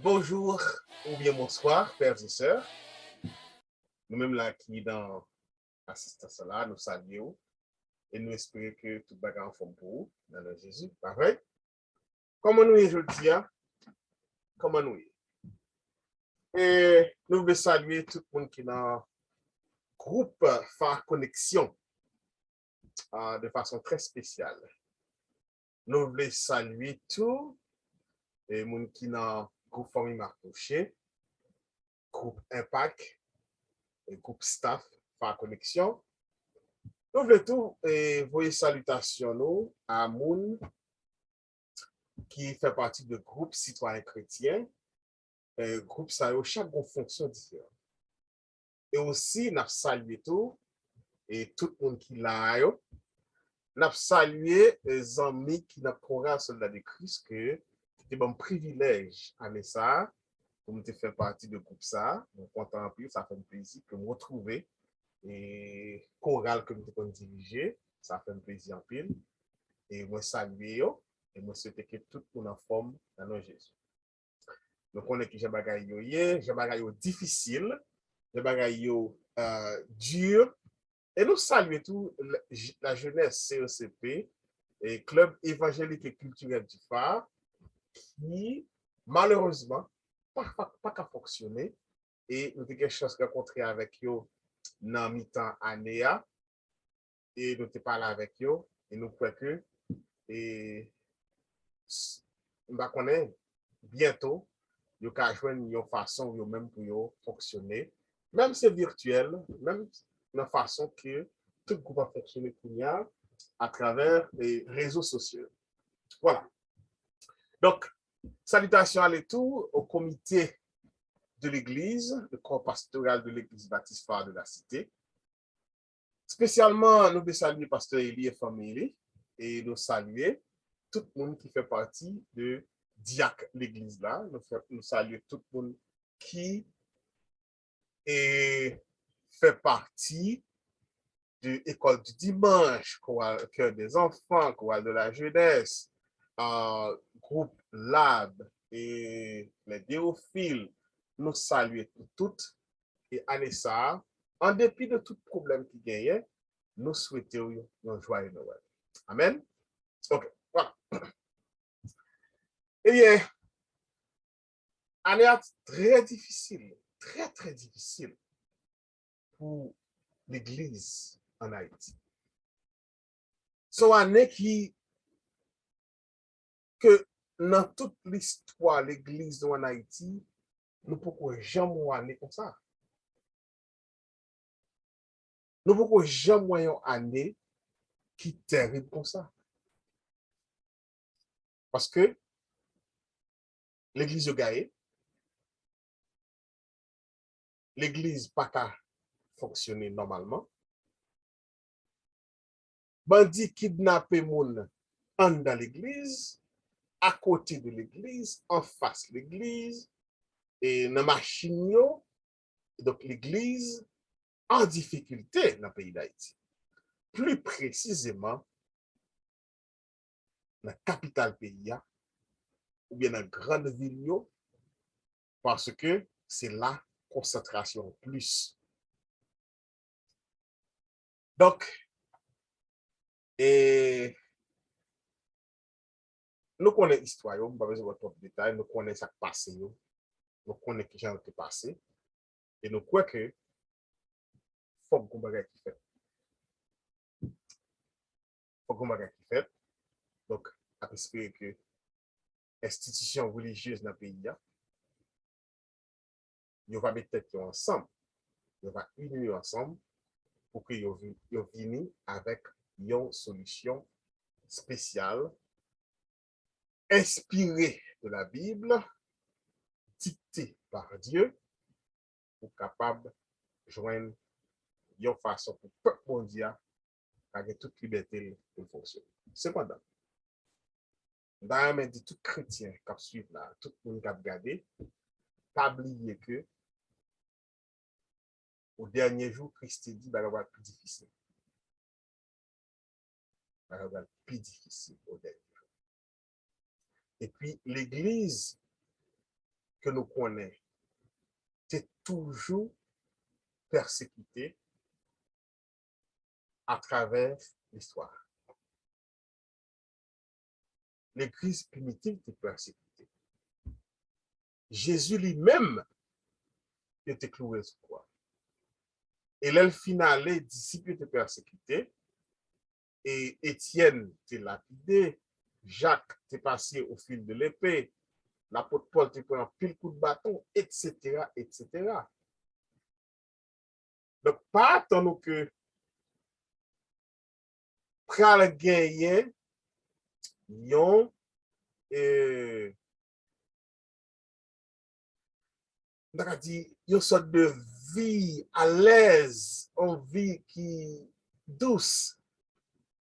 Bonjour ou bien bonsoir, frères et sœurs. Nous-mêmes là qui dans l'assistance là, nous saluons et nous espérons que tout le monde en forme pour vous, dans le Jésus. Pas vrai? Comment nous est aujourd'hui? Comment nous est? Et nous voulons saluer tout le monde qui est dans le groupe Phare Connexion de façon très spéciale. Nous voulons saluer tous les gens qui sont dans le groupe Famille Martouché, groupe Impact, et groupe Staff Phare Connexion. Nous voulons tout envoyer salutations nous à Moun qui fait partie du groupe citoyen chrétien. Groupe ça a chaque fonction différente. Et aussi, nous saluons tout et tout le monde qui l'a. Nous saluons les amis qui ont programme Soldat de Christ que c'était un privilège à ça pour nous faire partie du groupe ça. Nous content en plus, ça fait un plaisir de me retrouver et chorale que nous avons dirigé, ça fait un plaisir en pile. Et moi saluer et moi souhaiter que tout le monde en forme dans nos Jésus. Donc on est que j'ai bagaille j'ai bagaille difficile, j'ai bagaille dur et nous saluer tout la jeunesse CECP et club évangélique et culturel du phare qui malheureusement pas qu'à fonctionner et nous avons quelque chose à rencontrer avec eux dans mi-temps année et nous avons parlé avec eux et nous croyons que et on est bientôt yo ka joindre une façon yo même pour yo fonctionner même c'est virtuel même de façon que tout groupe va fonctionner à travers les réseaux sociaux. Voilà. Donc salutations à tout au comité de l'église, le corps pastoral de l'église baptiste phare de la cité. Spécialement, nous saluons pasteur Élie et famille et nous saluer tout le monde qui fait partie de Diac, l'église là. Nous saluons tout le monde qui fait partie de l'école du dimanche, cœur des enfants, chorale de la jeunesse, groupe Lab et les Déophiles. Nous saluons toutes et Anessa, en dépit de tout problème qui gagnait, nous souhaitons un joyeux Noël. Amen. Ok, voilà. Eh bien, année très difficile, très, très difficile pour l'Église en Haïti. C'est une année que dans toute l'histoire de l'Église en Haïti, nous ne pouvons jamais année comme ça. Nous ne pouvons jamais une année qui est terrible comme ça. Parce que l'Église a gagné, l'Église n'a pas fonctionner normalement. Bandit kidnappé moun en dans l'église, à côté de l'église, en face de l'église, et dans la machine, donc l'église en difficulté dans le pays d'Haïti. Plus précisément, dans la capitale pays, ou bien dans la grande ville, parce que c'est la concentration plus. Donc, et nous connaissons l'histoire, nous pas besoin de trop de détails, nous connaissons ce qui passé, nous connaissons ce qui est passé, et nous croyons que faut qu'on bagage qui fait. Faut qu'on bagage qui fait. Donc, à espérer que institutions religieuses dans le pays, ils vont mettre tête ensemble, ils vont unir ensemble pour qu'ils viennent avec une solution spéciale, inspirée de la Bible, dictée par Dieu, pour capable de joindre une façon pour le peuple mondial avec toute liberté de fonctionner. Cependant, dans la dit tout chrétien qui suit là, tout le monde qui a regardé, pas oublier que au dernier jour, Christ dit que ça va être plus difficile. Ça va être plus difficile au dernier jour. Et puis, l'Église que nous connaissons, c'est toujours persécuté à travers l'histoire. L'Église primitive était persécutée. Jésus lui-même était cloué sur croix. Et là, le final, les disciples étaient persécutés. Et Étienne était lapidé. Jacques était passé au fil de l'épée. L'apôtre Paul était pris un pile coup de bâton, etc., etc. Donc, pas attendre que pral gagner yon une sorte de vie à l'aise, une vie qui douce,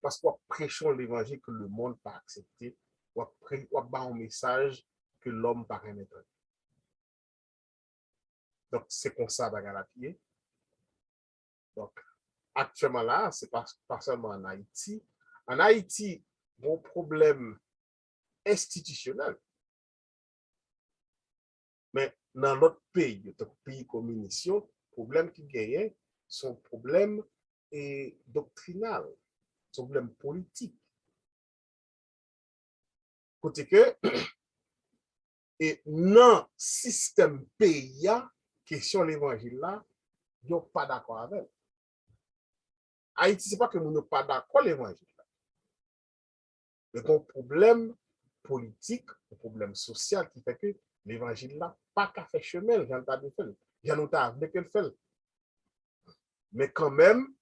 parce qu'on prêchons l'évangile que le monde pas accepté, on a un message que l'homme pas remettre. Donc, c'est comme ça, bagarre à pied. Donc, actuellement là, c'est pas seulement en Haïti. En Haïti, mon problème institutionnel. Mais dans l'autre pays, le pays communiste, le problème qui gagne, son problème est doctrinal, son problème politique. Côté que, et dans le système pays, question l'évangile là, ils n'ont pas d'accord avec. Haïti, ce n'est pas que nous n'avons pas d'accord avec l'évangile. Mais un problème politique, un problème social qui fait que l'évangile là, pas qu'à faire chemin, j'en ai fait. J'en ai avec qu'elle fait. Mais quand même,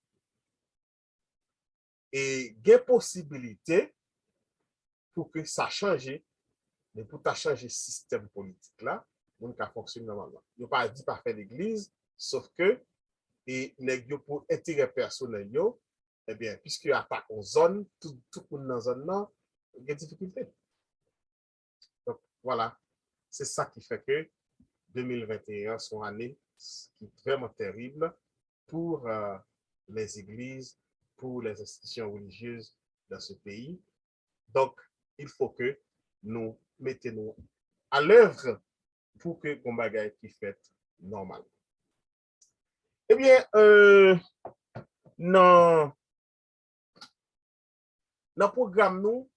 et il y a possibilité pour que ça change, mais pour que changer le système politique là, on peut fonctionner normalement. Il n'y a pas dit pas faire l'église, sauf que, et pour intérêt personnel, eh bien, puisque attaque en zone, tout le monde dans la zone là, il y a des difficultés. Donc, voilà, c'est ça qui fait que 2021 sont année qui est vraiment terrible pour les églises, pour les institutions religieuses dans ce pays. Donc, il faut que nous mettions à l'œuvre pour que le bagage qui fait normal. Eh bien, dans le programme, nous,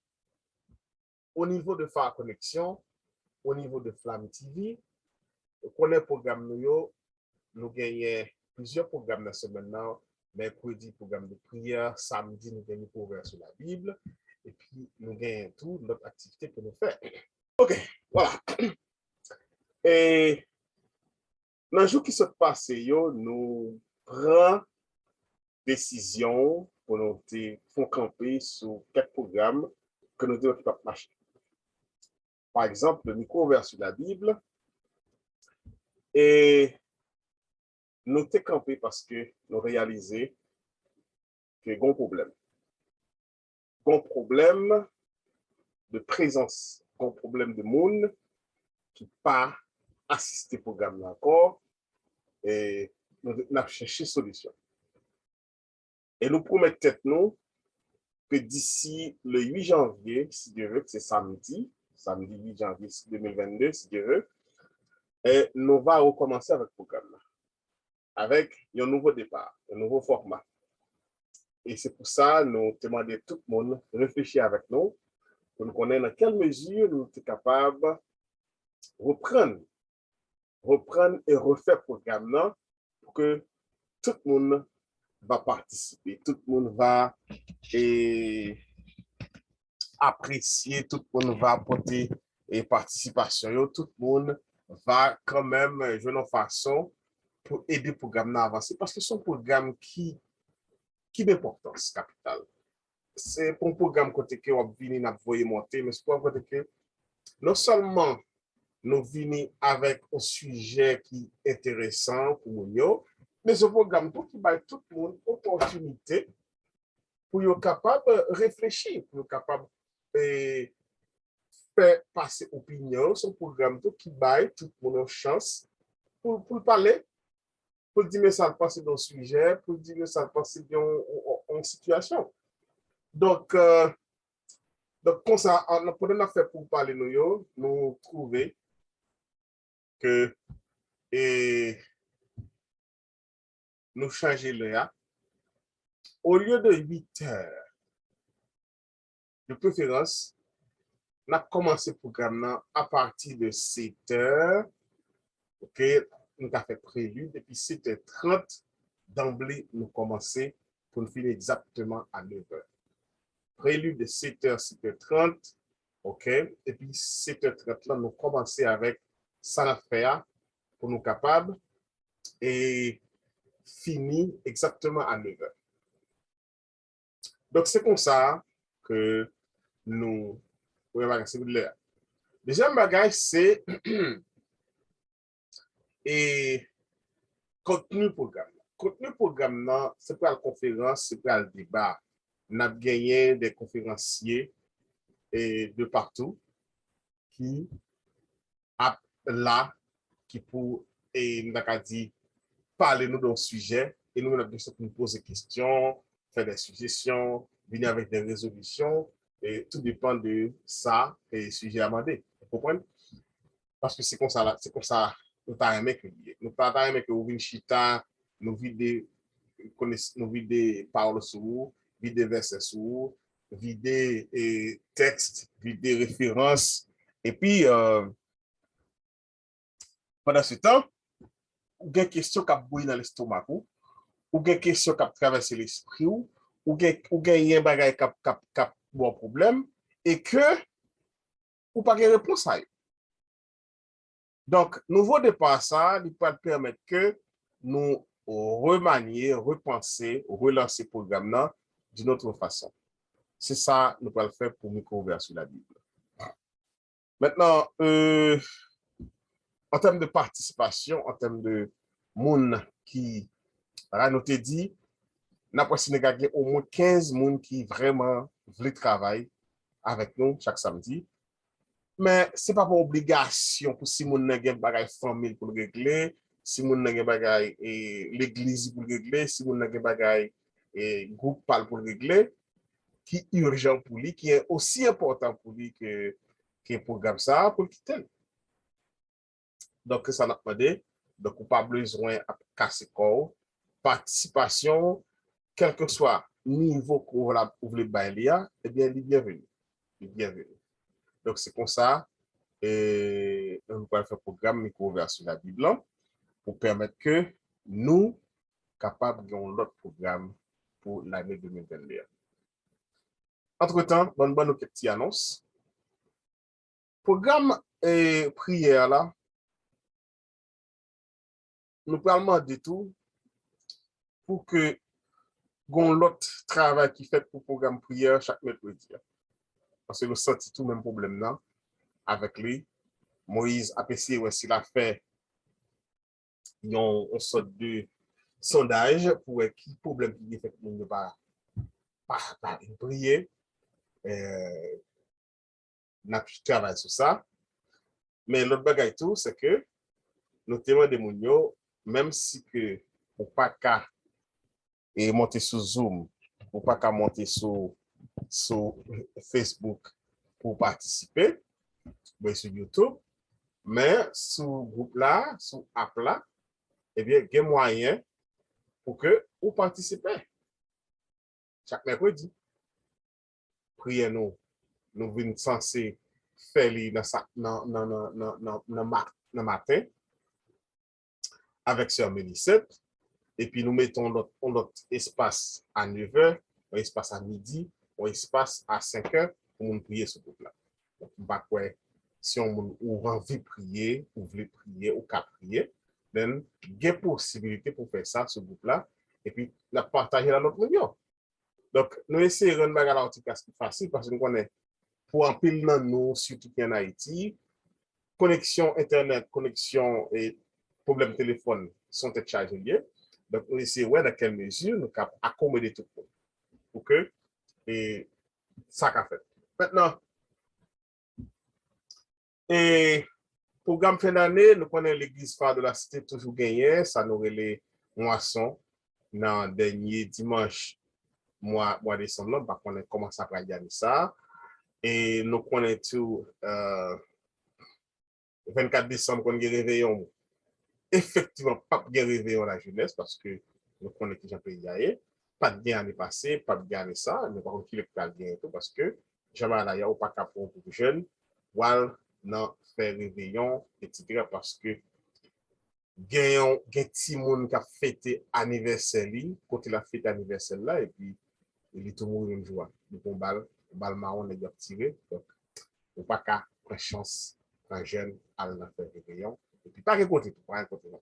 au niveau de Phare Connexion, au niveau de Flamme TV, on connaît le programme, nous gagnons plusieurs programmes dans la semaine, mercredi, programme de prière, samedi, nous gagnons programme sur la Bible, et puis nous gagnons tout notre activité que nous faisons. OK, voilà. Et dans le jour qui se passe, nous prenons décision pour nous faire camper sur quelques programmes que nous devons pas marcher. Par exemple, le micro ouvert sur la Bible. Et nous sommes campés parce que nous réalisons qu'il y a un problème. Un problème de présence, un problème de monde qui n'a pas assisté au programme encore. Et nous avons cherché une solution. Et nous promettons nous que d'ici le 8 janvier, si Dieu veut, c'est samedi 8 janvier 2022, si Dieu veut, et nous allons recommencer avec le programme, avec un nouveau départ, un nouveau format. Et c'est pour ça que nous demandons à tout le monde de réfléchir avec nous pour nous connaître dans quelle mesure nous sommes capables de reprendre et refaire le programme pour que tout le monde va participer, tout le monde va apprécier, tout le monde va apporter et participation, tout le monde va quand même jouer une façon pour aider le programme à avancer parce que c'est un programme qui d'importance capitale. C'est pour un programme côté que on vient à voyer monter, mais c'est pour un côté que non seulement nous venons avec un sujet qui est intéressant pour nous, mais ce programme pour qui va tout le monde opportunité pour être capable de réfléchir, pour être capable de faire passer opinion, ce programme qui va tout le monde une chance pour parler, pour dire que ça passe dans le sujet, pour dire que ça passe dans une situation. Donc, comme ça, pendant la fait pour parler, nous trouver que et, nous changer l'heure. Au lieu de 8 heures, de préférence, on a commencé le programme à partir de 7 heures. OK, nous avons fait prélude, et puis 7h30, d'emblée, nous commençons pour nous finir exactement à 9 heures. Prélude de 7h, 7h30, OK, et puis 7h30, là, nous commençons avec ça l'affaire pour nous capables et finir exactement à 9 heures. Donc, c'est comme ça que nous, deuxième bagage, c'est et contenu programme. Contenu programme, c'est pas la conférence, c'est pas le débat. On a gagné des conférenciers et de partout qui a là, qui pour, et nous avons dit, parler nous d'un sujet, et nous avons besoin de nous poser des questions, faire des suggestions, venir avec des résolutions, et tout dépend de ça et sujet amendé. Vous comprenez? Parce que c'est comme ça, là, c'est comme ça, nous pas aimé que nous pas aimé que vous venez chita, nous vider, nous vider paroles sur vous, vider versets sur vous, vider texte, vider références, et puis pendant ce temps, ou des questions qui bouillent dans l'estomac, ou des questions qui traversent l'esprit, ou des bagages qui ont un problème, et que, ou pas de réponse à eux. Donc, nouveau départ, ça, il peut permettre que nous remanier, repenser, relancer le programme d'une autre façon. C'est ça, nous allons le faire pour micro-ouvert sur la Bible. Maintenant, en termes de participation, en termes de monde qui, nous te dit, nous avons gagné au moins 15 personnes qui vraiment veulent travailler avec nous chaque samedi. Mais ce n'est pas pour obligation pour si moun nan gen bagay famille pour régler, si moun nan gen bagay l'église pour régler, si moun nan gen bagay groupe pour régler, qui est urgent pour lui, qui est aussi important pour lui que un programme ça pour quitter. Donc ça n'a pas demandé, donc on pas besoin de casser corps, participation, quel que soit le niveau que vous voulez bailler, eh bien, il est bienvenu. Il est bienvenu. Donc c'est comme ça. Et nous allons faire un programme micro-ouvert sur la Bible pour permettre que nous capables d'avoir l'autre programme pour l'année 2021. Entre-temps, bonne petite annonce. Programme et prière là, nous parlons de tout pour que gon l'autre travail qui fait pour programme prière chaque mercredi. Parce que nous sentons tout le même problème là avec lui. Moïse a essayé aussi la fait une sorte de sondage pour qui problème qui fait que ne pas prier. N'a travaillé sur ça. Mais l'autre bagage tout, c'est que nous demandons des gens, même si que ou pas qu'à monter sur Zoom, ou pas qu'à monter sur Facebook pour participer, ben sur YouTube, mais sur groupe là, sur app là, eh bien, il y a moyen pour que vous participez. Chaque mercredi, priez nous venons censés faire dans matin avec Sœur Mélisette. Et puis nous mettons notre espace à 9 heures, un espace à midi, un espace à 5 heures pour nous prier ce groupe-là. Donc, si on a envie de prier, ou voulez prier, ou qu'à prier, then il y a possibilité pour faire ça, ce groupe-là, et puis la partager dans notre réunion. Donc, nous essayons de rendre la chose facile parce que nous connaissons pour un pile dans nous, surtout en Haïti, connexion Internet, connexion et problème téléphone sont chargés liés. Donc, nous essayons ouais, dans quelle mesure nous pouvons accommoder tout le monde pour que et, ça qu'a fait. Maintenant, et programme fin d'année, nous connaissons l'église phare de la cité toujours gagné, ça nous les moissons dans le dernier dimanche mois décembre, par contre, on commence à gagner ça. Et nous connaissons tout 24 décembre, qu'on y réveillon, effectivement, pas de réveillon la jeunesse, parce que nous connaissons qui j'ai payé, pas de bien année passée, pas de bien année ça, mais par contre, qui le pas bien tout, parce que jamais là, il n'y a pas qu'à pour les jeunes, ou non, faire réveillon, etc., parce que gen ti moun qui a fêté anniversaire li, côté la fête anniversaire là, et puis il est tout moun une joie. Donc on bal marron les tiré, donc on pas qu'à prendre chance un jeune à la faire réveillon, et puis pas côté tout, pas côté non.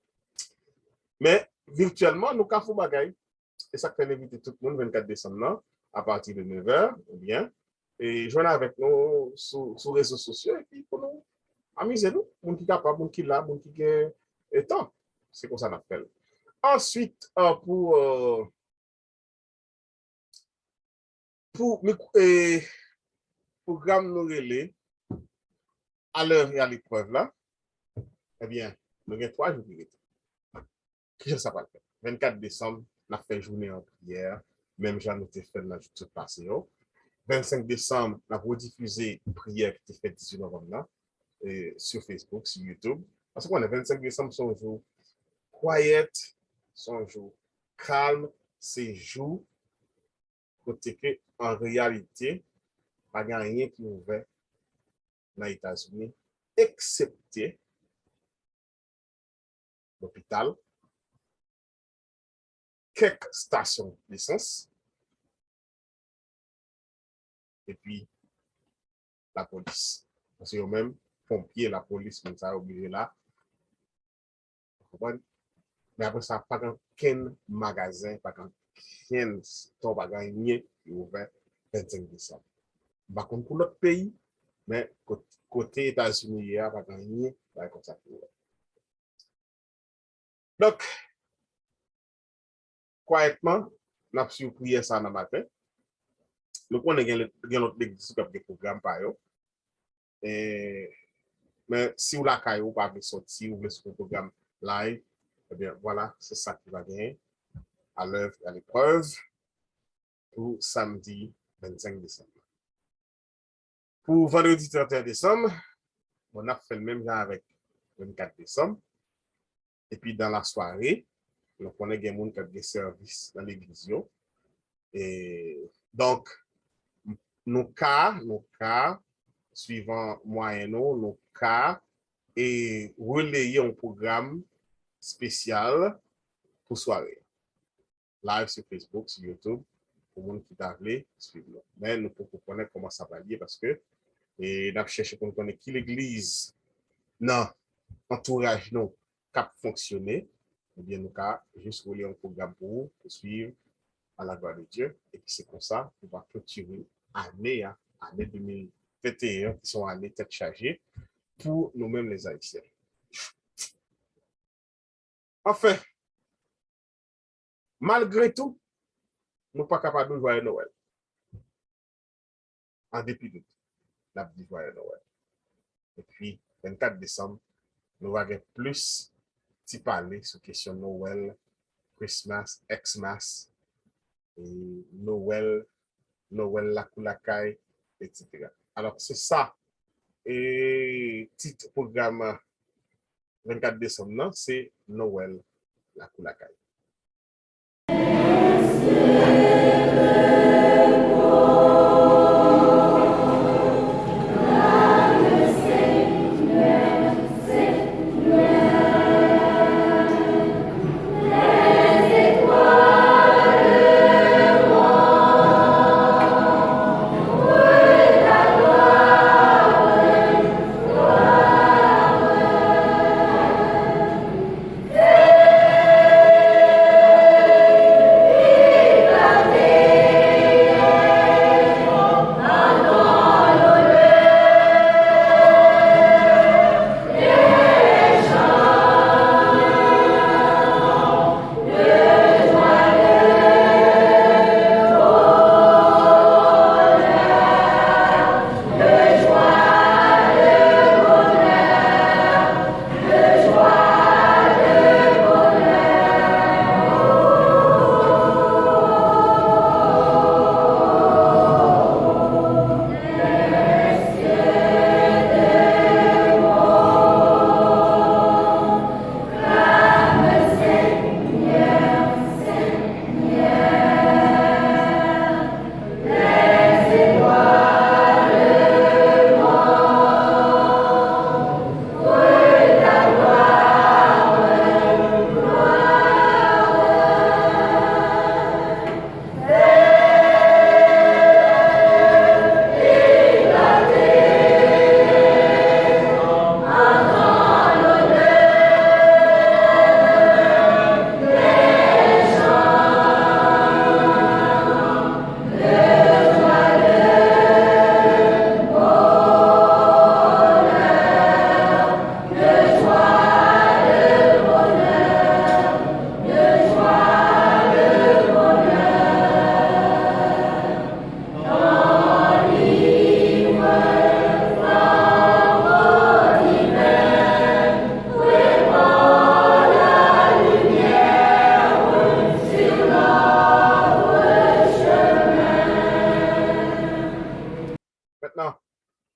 Mais virtuellement nous avons fait bagay, et ça fait inviter tout le monde 24 décembre là, à partir de 9h, ou bien, et joindre avec nous sur les réseaux sociaux, et puis pour nous amuser nous, moun qui capable, moun qui là, moun qui gagne temps. C'est comme ça qu'on appelle. Ensuite, pour programme nous relais à l'heure et à l'épreuve là, eh bien, nous avons 3 jours de temps. Qui je sais pas le faire. 24 décembre, on a fait journée en prière, même j'en ai fait dans le tout passé. 25 décembre, on a rediffusé une prière qui était faite 18 novembre là, sur Facebook, sur YouTube. Parce qu'on est 25 décembre, son jour quiet, son jour calme, c'est jour côté que en réalité, pas rien qui est ouvert dans les États-Unis, excepté l'hôpital, quelques stations d'essence, et puis la police. Parce que même pompiers, la police, comme ça, obligé là. Mais après ça, pas qu'un magasin, pas qu'un store, pas rien qui est ouvert 25 décembre. Par contre, pour l'autre pays, mais côté États-Unis, il n'y a pas rien comme ça. Donc, quiètement, on a prié ça dans le matin. Nous connaissons notre église qui a des programmes par eux. Mais si vous l'avez ou pas sortir, vous voulez sur un programme live, eh bien voilà, c'est ça qui va gagner à l'œuvre et à l'épreuve pour samedi 25 décembre. Pour vendredi 31 décembre, on a fait le même genre avec 24 décembre. Et puis dans la soirée, donc on a des gens qui ont des services dans l'église. Et donc, nos cas, suivant moyenno, nos cas, et relayer un programme spécial pour soirée. Live sur Facebook, sur YouTube, pour les gens qui t'appellent, suivre. Mais nous pouvons connaître comment ça va lier parce que, et nous cherchons pour connaître qui l'église, non, entourage, non, cap fonctionner, eh bien, nous avons juste relier un programme pour suivre à la gloire de Dieu. Et puis c'est comme ça qu'on va clôturer année 2021, qui sont années tête chargée pour nous-mêmes les Haïtiens. Enfin, malgré tout, nous ne sommes pas capables de joyeux Noël. En dépit de tout, nous avons dit joyeux Noël. Et puis, 24 décembre, nous avons plus de parler sur la question Noël, Christmas, Xmas, et Noël, la Koulakaï, etc. Alors, c'est ça. Et titre programme 24 décembre, c'est Noël, la Koulakaï.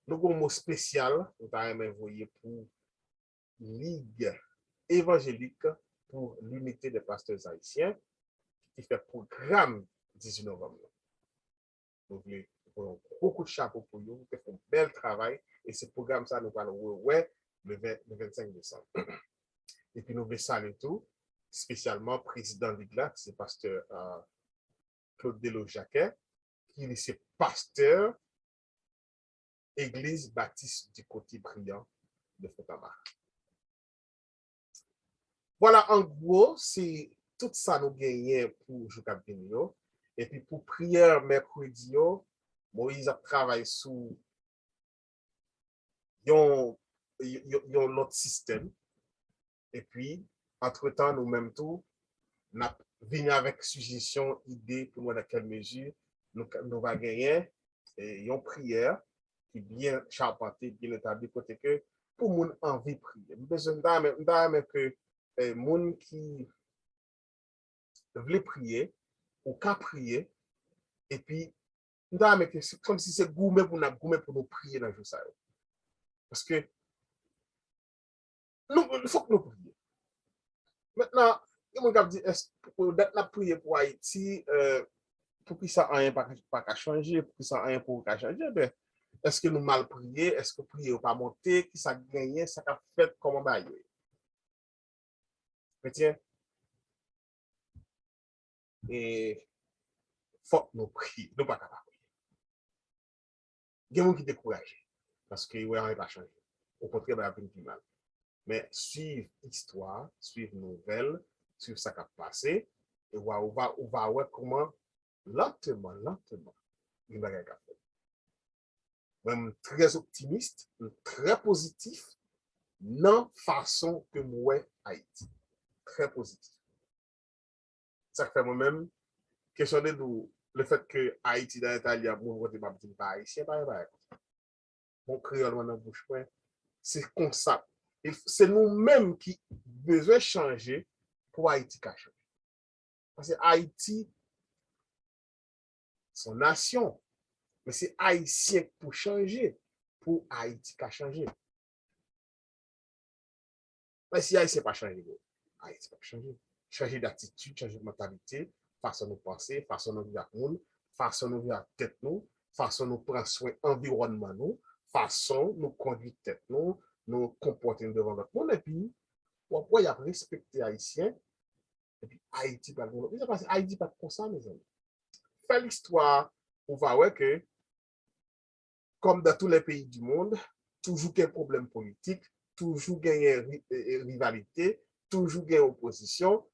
Nous avons un mot spécial, nous avons envoyé pour Ligue évangélique pour l'unité des pasteurs haïtiens, qui fait programme 18 novembre. Nous voulons beaucoup de chapeau pour vous, vous faites un bel travail, et ce programme, ça, nous allons le 25 décembre. Et puis, nous voulons saluer tout, spécialement président de l'Église, c'est pasteur Claude Delo-Jacquet, qui est pasteur Église baptiste du côté brillant de Fontainebleau. Voilà, en gros, c'est tout ça nous gagnons pour Jouka Benio. Et puis pour prière mercredi, Moïse a travaillé sur l'autre système. Et puis, entre-temps, nous-mêmes tout, nous venons avec suggestion, idée pour nous dans quelle mesure nous allons gagner une prière qui est bien charpentée, bien établie, côté que pour mon envie de prier. Nous besoin que les gens qui veulent prier ou qu'à prier, et puis c'est comme si c'est gourmet pour nous prier dans le jour. Parce que il faut que nous prions. Maintenant, il y a des gens qui disent, la prière pour Haïti, pour que ça n'ait pas changer, pour que ça n'ait pas changer, ben, est-ce que nous mal prier, est-ce que prier ou pas monter, qui ça gagne, ça a fait comment bailler. Tiens, et faut que nous prions, nous pas capables. Il y a des gens qui découragent parce qu'ils ne vont pas changer. Au contraire, il y a plus mal. Mais suivre l'histoire, suivre nouvelles, suivre ce qui a passé, et on va voir comment lentement, il va y avoir. Même très optimiste, très positif, non façon que moi Haïti. Très positif. Ça fait moi-même questionner le fait que Haïti dans l'Italie, mon côté pas haïtien, pas. Mon créole dans la bouche, c'est comme ça. C'est nous-mêmes qui besoin changer pour Haïti changer. Parce que Haïti, son nation, mais c'est haïtien pour changer, pour Haïti qui a changé. Mais si Haïtien pas changé, Haïti pas changer. Changer d'attitude, changer de mentalité, façon de penser, façon de vivre monde, façon de vivre tête nous, façon de prendre soin environnement nous, façon de conduire tête nous comporter devant notre monde, et puis, pourquoi il y a respecté Haïtien, et puis Haïti pas le Haïti pas comme ça, mes amis. Fait l'histoire, on va voir que, comme dans tous les pays du monde, toujours qu'il y a un problème politique, toujours qu'il y a une rivalité, toujours qu'il y a une opposition,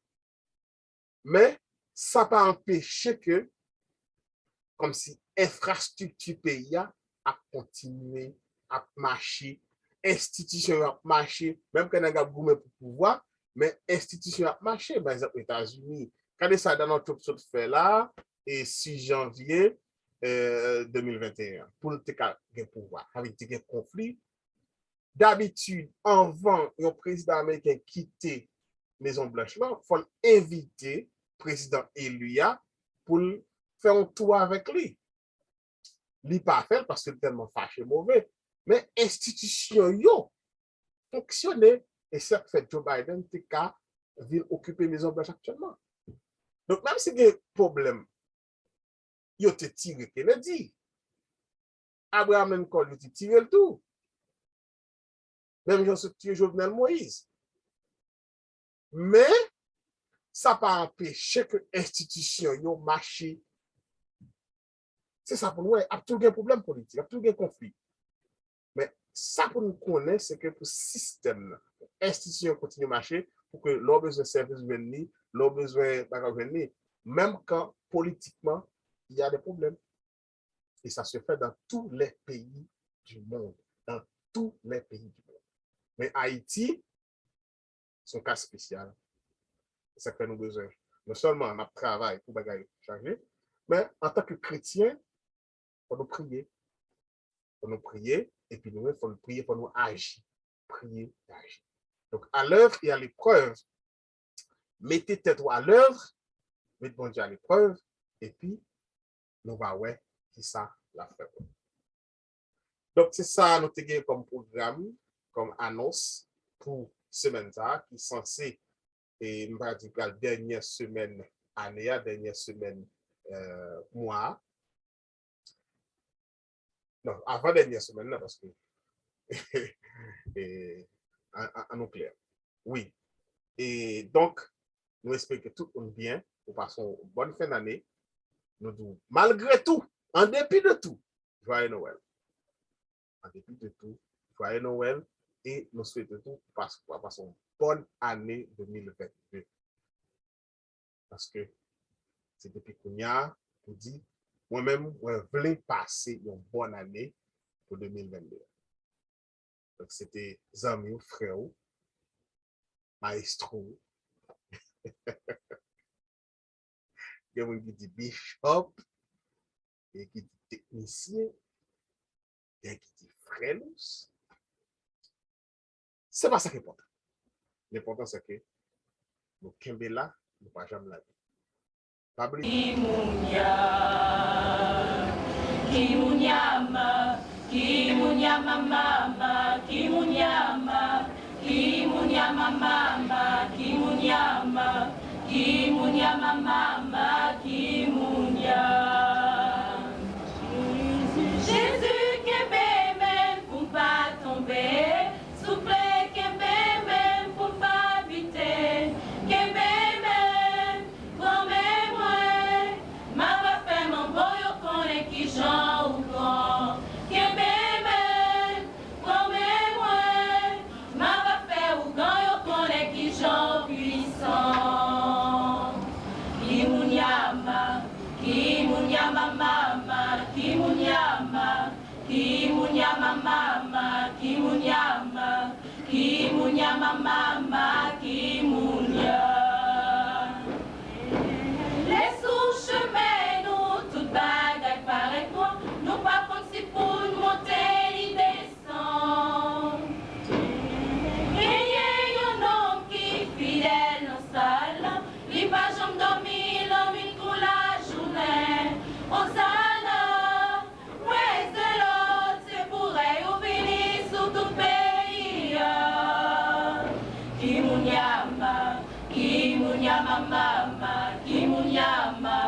mais ça n'a pas empêché que, comme si infrastructure pays a continué à marcher, institution a marché, même quand on a gourmet pour pouvoir, mais institution a marché, par exemple, aux États-Unis. Quand ça dans notre fait là, et 6 janvier 2021, pour le pouvoir, avec des conflits. D'habitude, avant un président américain quitter Maison Blanche, il faut inviter le président élu pour faire un tour avec lui. Il n'est pas fait parce que c'est tellement fâché mauvais. Mais institution yo fonctionner et ça fait Joe Biden a occuper Maison Blanche actuellement. Donc même si il y a un problème, il a tiré Kennedy. Abraham Lincoln a tiré le tout. Même Jean tiré Jovenel Moïse. Mais ça n'a pas empêché que l'institution yo marche. C'est ça pour nous, il y a tout un problème politique, il y a tout un conflit. Mais ça pour nous connaître, c'est que pour le système, l'institution continue à marcher pour que l'on besoin de services venir, l'on besoin de venir, même quand politiquement, il y a des problèmes. Et ça se fait dans tous les pays du monde. Dans tous les pays du monde. Mais Haïti, c'est un cas spécial. Ça fait nous besoin. Non seulement on travaille pour changer, mais en tant que chrétien, il faut nous prier. Il faut nous prier, et puis nous, il faut nous prier, il faut nous agir. Prier et agir. Donc, à l'œuvre et à l'épreuve, mettez tête à l'œuvre, mettez bon Dieu à l'épreuve, et puis, nous va ouais, qui ça la fait. Donc, c'est ça, nous avons comme programme, comme annonce pour semaine ça, qui est censé, et la dernière semaine année, dernière semaine mois. Non, avant dernière semaine, là, parce que en clair. Oui. Et donc, nous espérons que tout va bien. Nous passons une bonne fin d'année. Nous disons, malgré tout, en dépit de tout, joyeux Noël. En dépit de tout, joyeux Noël. Et nous souhaitons tout passer une bonne année 2022. Parce que c'est depuis qu'on y a, pour dire, moi-même, je voulais passer une bonne année pour 2022. Donc, c'était Zami, frère, maestro, il y a qui dit bishop, et qui dit technicien, et qui dit frère. C'est pas ça qui est important. L'important, c'est que nous sommes là, nous ne pas jamais la vie. Pas oublier. Kimunyama, kimunyama mama, kimunyama, kimunyama mama, kimunyama, kimunyama mama, kimunyama. Jésus qui est même pour pas tomber, souffle qui est même pour pas habiter, qui est même pour moi, ma va faire mon boy au con et qui chante ou con, qui est même pour moi, ma va faire ou con au con et qui chante puissant. Kimunyama, kimunyama mama, kimunyama, kimunyama mama, kimunyama, kimunyama mama, kimunyama. Les sous-chemins, nous, toute bagaille paraît moi, nous pas contre si pour nous monter, il descend. Et y a un homme qui fidèle dans sa salle, il va jamais dormir, l'homme pour la journée. Hosanna, praise the Lord, c'est pour elle ou béni sur tout pays. Kimunyama, kimunyama mama, kimunyama,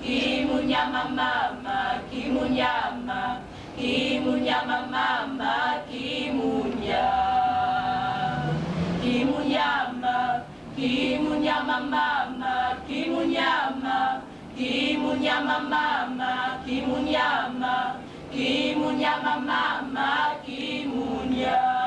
kimunyama mama, kimunyama, kimunyama mama, kimunyama. Kimunyama, kimunyama mama, kimunyama, kimunyama mama, kimunyama, kimunyama mama, kimunyama.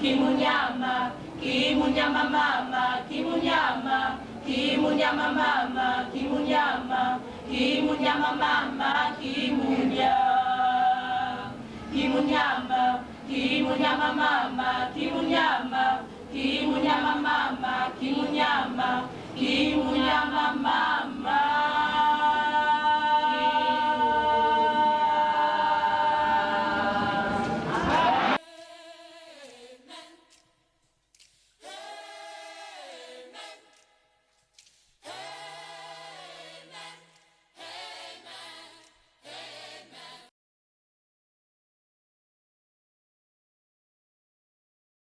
Kimunyama, kimunyama mama, kimunyama, kimunyama mama, kimunyama, kimunyama mama, kimunyama. Kimunyama, kimunyama mama, kimunyama, kimunyama mama, kimunyama, kimunyama mama.